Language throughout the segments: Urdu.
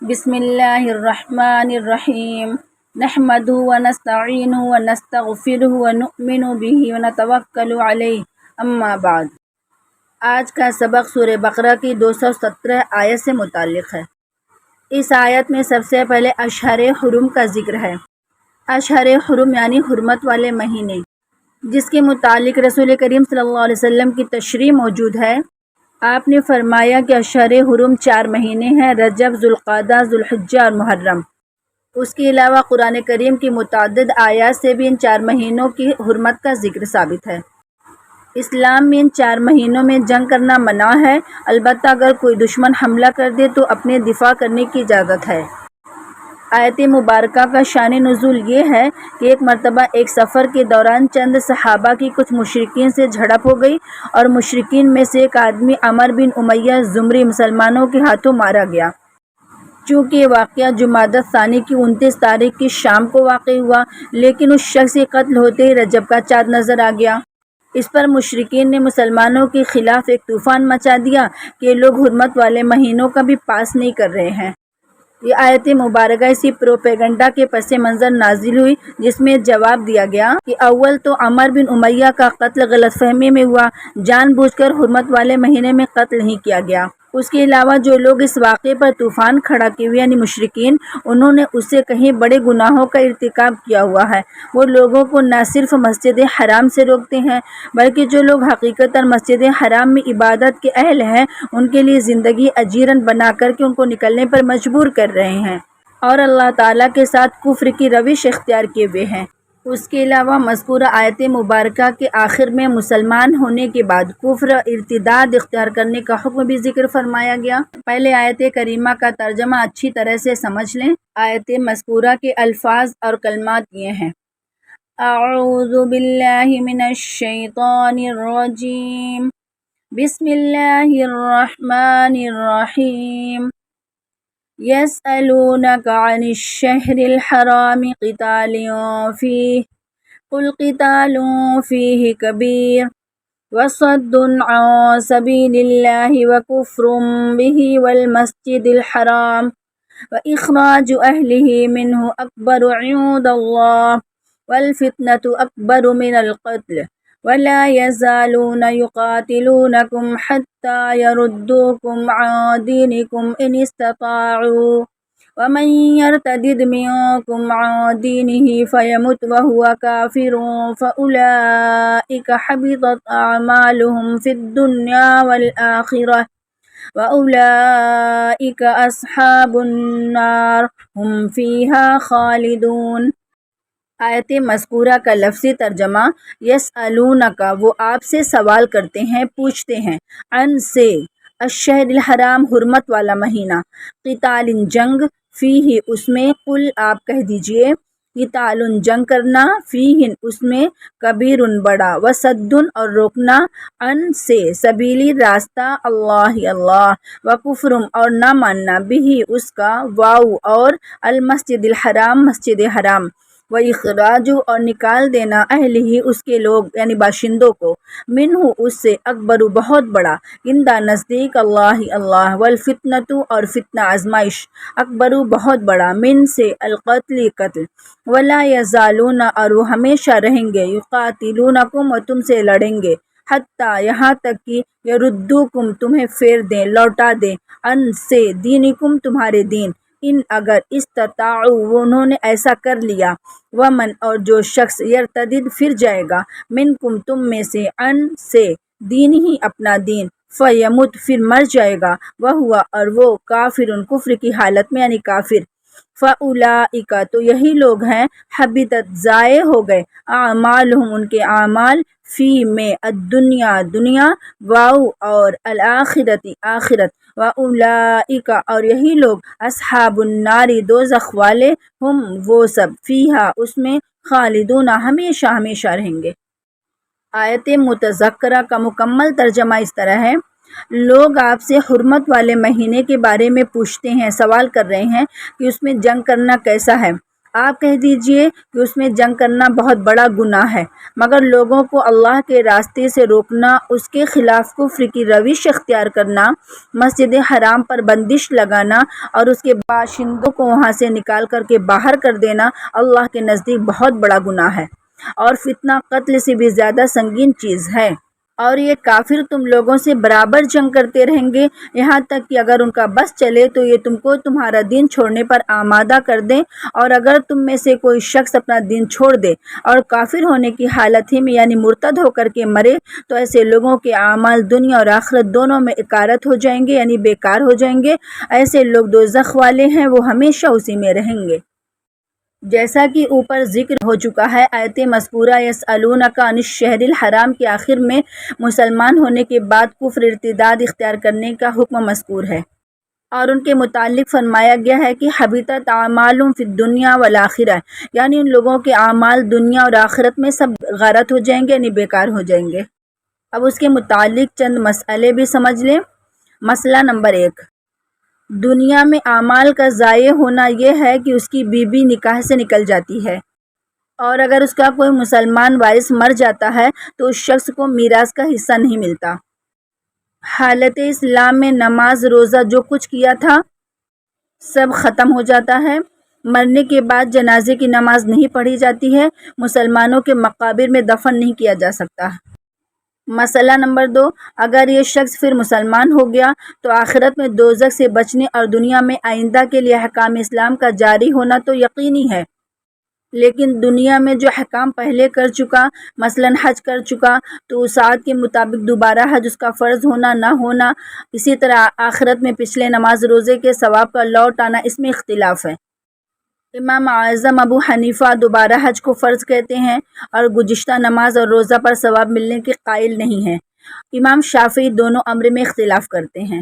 بسم اللہ الرحمن الرحیم نحمدہ ونستعینہ ونستغفرہ ونؤمن بہ ونتوکل علیہ اما بعد۔ آج کا سبق سورہ بقرہ کی 217 آیت سے متعلق ہے۔ اس آیت میں سب سے پہلے اشہر حرم کا ذکر ہے۔ اشہر حرم یعنی حرمت والے مہینے، جس کے متعلق رسول کریم صلی اللہ علیہ وسلم کی تشریح موجود ہے۔ آپ نے فرمایا کہ اشہر حرم 4 مہینے ہیں: رجب، ذوالقعدہ، ذوالحجہ اور محرم۔ اس کے علاوہ قرآن کریم کی متعدد آیات سے بھی ان 4 مہینوں کی حرمت کا ذکر ثابت ہے۔ اسلام میں ان 4 مہینوں میں جنگ کرنا منع ہے، البتہ اگر کوئی دشمن حملہ کر دے تو اپنے دفاع کرنے کی اجازت ہے۔ آیت مبارکہ کا شان نزول یہ ہے کہ ایک مرتبہ ایک سفر کے دوران چند صحابہ کی کچھ مشرکین سے جھڑپ ہو گئی اور مشرکین میں سے ایک آدمی عمر بن امیہ زمری مسلمانوں کے ہاتھوں مارا گیا۔ چونکہ یہ واقعہ جمادی الثانی کی 29 تاریخ کی شام کو واقع ہوا، لیکن اس شخص کے قتل ہوتے ہی رجب کا چاند نظر آ گیا۔ اس پر مشرکین نے مسلمانوں کے خلاف ایک طوفان مچا دیا کہ لوگ حرمت والے مہینوں کا بھی پاس نہیں کر رہے ہیں۔ یہ آیت مبارکہ اسی پروپیگنڈا کے پس منظر نازل ہوئی، جس میں جواب دیا گیا کہ اول تو عمر بن امیہ کا قتل غلط فہمی میں ہوا، جان بوجھ کر حرمت والے مہینے میں قتل نہیں کیا گیا۔ اس کے علاوہ جو لوگ اس واقعے پر طوفان کھڑا کیے ہوئے یعنی مشرکین، انہوں نے اس سے کہیں بڑے گناہوں کا ارتکاب کیا ہوا ہے۔ وہ لوگوں کو نہ صرف مسجد حرام سے روکتے ہیں، بلکہ جو لوگ حقیقتاً مسجد حرام میں عبادت کے اہل ہیں، ان کے لیے زندگی اجیرن بنا کر کے ان کو نکلنے پر مجبور کر رہے ہیں، اور اللہ تعالیٰ کے ساتھ کفر کی روش اختیار کیے ہوئے ہیں۔ اس کے علاوہ مذکورہ آیت مبارکہ کے آخر میں مسلمان ہونے کے بعد کفر ارتداد اختیار کرنے کا حکم بھی ذکر فرمایا گیا۔ پہلے آیت کریمہ کا ترجمہ اچھی طرح سے سمجھ لیں۔ آیت مذکورہ کے الفاظ اور کلمات یہ ہیں: اعوذ باللہ من الشیطان الرجیم، بسم اللہ الرحمن الرحیم، يسألونك عن الشهر الحرام قتال فيه قل قتال فيه كبير وصد عن سبيل الله وكفر به والمسجد الحرام وإخراج أهله منه أكبر عند الله والفتنة أكبر من القتل ولا يزالون يقاتلونكم حتى يردوكم عن دينكم إن استطاعوا ومن يرتد منكم عن دينه فيمت وهو كافر فأولئك حبطت أعمالهم في الدنيا والآخرة وأولئك أصحاب النار هم فيها خالدون۔ آیت مذکورہ کا لفظی ترجمہ: یسألونک، وہ آپ سے سوال کرتے ہیں، پوچھتے ہیں، عن سے، الشہر الحرام، حرمت والا مہینہ، قتال جنگ، فیہ، اس میں، قل، آپ کہہ دیجئے، قتال جنگ کرنا، فیہ، اس میں، کبیر، بڑا، وصد، اور روکنا، عن سے، سبیلی، راستہ، اللہ، اللہ، وکفر، اور نہ ماننا، بھی، اس کا، واو، اور المسجد الحرام، مسجد حرام، وَإِخْرَاجُ، اور نکال دینا، اہلہ، اس کے لوگ یعنی باشندوں کو، منہ، اس سے، اکبر، بہت بڑا، عند، نزدیک، اللہ، اللہ، والفتنۃ، اور فتنہ، آزمائش، اکبر، بہت بڑا، من، سے، القتل، قتل، ولا یزالون، اور وہ ہمیشہ رہیں گے، یقاتلونکم، اور تم سے لڑیں گے، حتیٰ، یہاں تک کہ، یردوکم، تمہیں پھیر دیں، لوٹا دیں، ان، سے، دینکم، تمہارے دین، ان، اگر، استطاعوا، وہ انہوں نے ایسا کر لیا، ومن، اور جو شخص، یرتدد، پھر جائے گا، منکم، تم میں سے، ان، سے، دین ہی، اپنا دین، فیمت، پھر مر جائے گا، وہو، اور وہ، کافر، کفر کی حالت میں یعنی کافر، فاولئک، تو یہی لوگ ہیں، حبطت، ضائع ہو گئے، اعمالہم، ان کے اعمال، فی، میں، الدنیا، دنیا، واو، اور الآخرۃ، آخرت، واولئک، اور یہی لوگ، اصحاب النار، دوزخ والے، ہم، وہ سب، فیہا، اس میں، خالدون، ہمیشہ ہمیشہ رہیں گے۔ آیت متذکرہ کا مکمل ترجمہ اس طرح ہے: لوگ آپ سے حرمت والے مہینے کے بارے میں پوچھتے ہیں، سوال کر رہے ہیں کہ اس میں جنگ کرنا کیسا ہے۔ آپ کہہ دیجئے کہ اس میں جنگ کرنا بہت بڑا گناہ ہے، مگر لوگوں کو اللہ کے راستے سے روکنا، اس کے خلاف کفر کی روش اختیار کرنا، مسجد حرام پر بندش لگانا اور اس کے باشندوں کو وہاں سے نکال کر کے باہر کر دینا اللہ کے نزدیک بہت بڑا گناہ ہے، اور فتنہ قتل سے بھی زیادہ سنگین چیز ہے۔ اور یہ کافر تم لوگوں سے برابر جنگ کرتے رہیں گے، یہاں تک کہ اگر ان کا بس چلے تو یہ تم کو تمہارا دین چھوڑنے پر آمادہ کر دیں، اور اگر تم میں سے کوئی شخص اپنا دین چھوڑ دے اور کافر ہونے کی حالت ہی میں یعنی مرتد ہو کر کے مرے تو ایسے لوگوں کے اعمال دنیا اور آخرت دونوں میں اکارت ہو جائیں گے، یعنی بیکار ہو جائیں گے۔ ایسے لوگ دوزخ والے ہیں، وہ ہمیشہ اسی میں رہیں گے۔ جیسا کہ اوپر ذکر ہو چکا ہے، آیت مذکورہ یسألونک عن الشہر الحرام کے آخر میں مسلمان ہونے کے بعد کفر ارتداد اختیار کرنے کا حکم مذکور ہے، اور ان کے متعلق فرمایا گیا ہے کہ حبطت اعمالهم فی الدنیا والآخرہ، یعنی ان لوگوں کے اعمال دنیا اور آخرت میں سب غارت ہو جائیں گے، یعنی بیکار ہو جائیں گے۔ اب اس کے متعلق چند مسئلے بھی سمجھ لیں۔ مسئلہ نمبر 1، دنیا میں اعمال کا ضائع ہونا یہ ہے کہ اس کی بیوی نکاح سے نکل جاتی ہے، اور اگر اس کا کوئی مسلمان وارث مر جاتا ہے تو اس شخص کو میراث کا حصہ نہیں ملتا۔ حالت اسلام میں نماز روزہ جو کچھ کیا تھا سب ختم ہو جاتا ہے۔ مرنے کے بعد جنازے کی نماز نہیں پڑھی جاتی ہے، مسلمانوں کے مقابر میں دفن نہیں کیا جا سکتا۔ مسئلہ نمبر 2، اگر یہ شخص پھر مسلمان ہو گیا تو آخرت میں دوزخ سے بچنے اور دنیا میں آئندہ کے لیے احکام اسلام کا جاری ہونا تو یقینی ہے، لیکن دنیا میں جو احکام پہلے کر چکا، مثلا حج کر چکا تو وسعت کے مطابق دوبارہ حج اس کا فرض ہونا نہ ہونا، اسی طرح آخرت میں پچھلے نماز روزے کے ثواب کا لوٹ آنا، اس میں اختلاف ہے۔ امام اعظم ابو حنیفہ دوبارہ حج کو فرض کہتے ہیں اور گزشتہ نماز اور روزہ پر ثواب ملنے کے قائل نہیں ہیں۔ امام شافعی دونوں امر میں اختلاف کرتے ہیں۔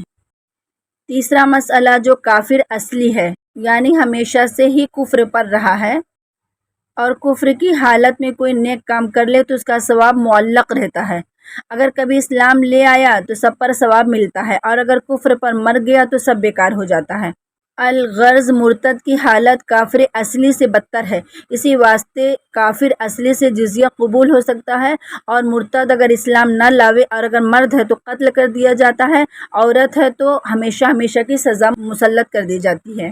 تیسرا مسئلہ، جو کافر اصلی ہے یعنی ہمیشہ سے ہی کفر پر رہا ہے اور کفر کی حالت میں کوئی نیک کام کر لے تو اس کا ثواب معلق رہتا ہے، اگر کبھی اسلام لے آیا تو سب پر ثواب ملتا ہے، اور اگر کفر پر مر گیا تو سب بیکار ہو جاتا ہے۔ الغرض مرتد کی حالت کافر اصلی سے بدتر ہے، اسی واسطے کافر اصلی سے جزیہ قبول ہو سکتا ہے، اور مرتد اگر اسلام نہ لاوے اور اگر مرد ہے تو قتل کر دیا جاتا ہے، عورت ہے تو ہمیشہ ہمیشہ کی سزا مسلط کر دی جاتی ہے،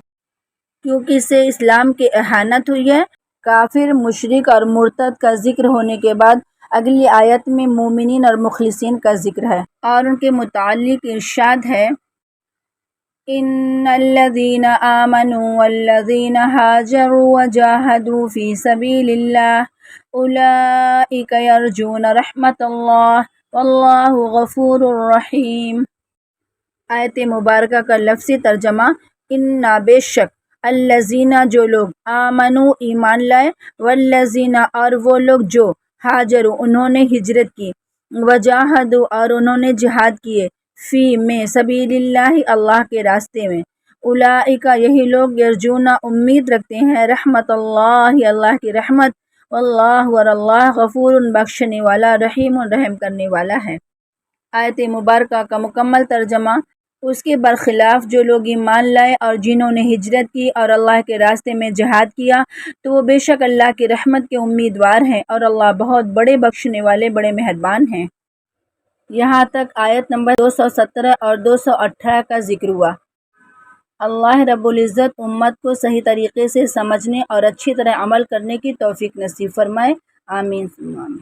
کیونکہ اس سے اسلام کی اہانت ہوئی ہے۔ کافر، مشرک اور مرتد کا ذکر ہونے کے بعد اگلی آیت میں مومنین اور مخلصین کا ذکر ہے، اور ان کے متعلق ارشاد ہے، ان الذين آمنوا والذين هاجروا وجاهدوا في سبيل الله اولئك يرجون رحمت الله والله غفور رحیم۔ آیت مبارکہ کا لفظی ترجمہ، ان بے شک، الذین جو لوگ، آمنو ایمان لائے، والذین اور وہ لوگ جو، ہاجروا انہوں نے ہجرت کی، وجاہدوا اور انہوں نے جہاد کیے، فی میں، سبیل اللہ اللہ کے راستے میں، اولئک یہی لوگ، یرجون امید رکھتے ہیں، رحمت اللہ اللہ کی رحمت، واللہ اور اللہ غفور بخشنے والا، رحیم رحم کرنے والا ہے۔ آیت مبارکہ کا مکمل ترجمہ، اس کے برخلاف جو لوگ ایمان لائے اور جنہوں نے ہجرت کی اور اللہ کے راستے میں جہاد کیا تو وہ بے شک اللہ کی رحمت کے امیدوار ہیں، اور اللہ بہت بڑے بخشنے والے، بڑے مہربان ہیں۔ یہاں تک آیت نمبر 217 اور 218 کا ذکر ہوا۔ اللہ رب العزت امت کو صحیح طریقے سے سمجھنے اور اچھی طرح عمل کرنے کی توفیق نصیب فرمائے، آمین ثم آمین۔